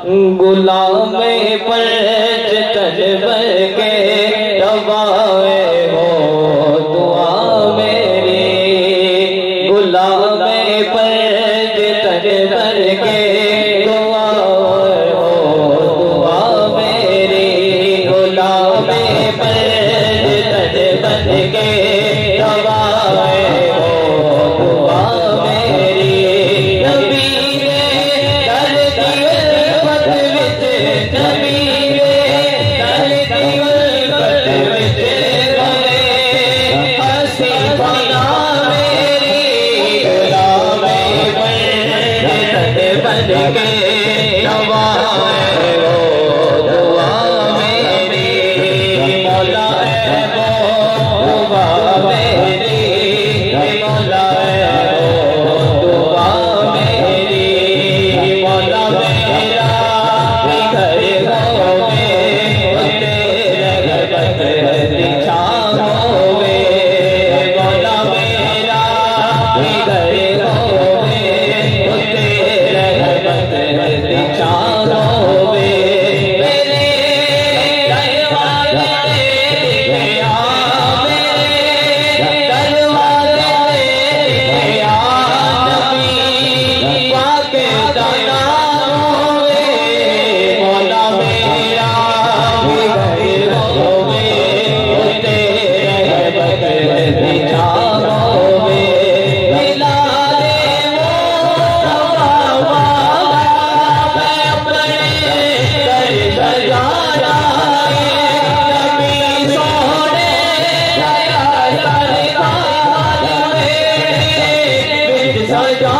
गुलाम पर तजबर के दबाए हो दुआ मेरी, गुलाम पर तजबर के दबाए हो दुआ मेरी, गुलाम पर तजबर के दबाए हो दुआ मेरी। नबी ने कर दिए पद विच, नबी ने कर दिए पद विच गए हसी बना मेरी, गुलाम पर तजबर के दबाए हो दुआ मेरी, मौला है वो दुआ मेरी, मौला है वो दुआ मेरी, मौला मेरा घर होवे तेरे रहमत की छाँव होवे, मौला मेरा घर होवे तेरे रहमत की छाँव होवे। मेरे दरवाज़े पे आ, मेरे दरवाज़े पे आ, नबी पाक दा नाम होवे, मौला मेरा घर होवे तेरे रहमत की छाँव होवे। दिलारे मोहब्बा मैं अपने घर सजाना है, नबी सोने आया सरकार में बिच सजा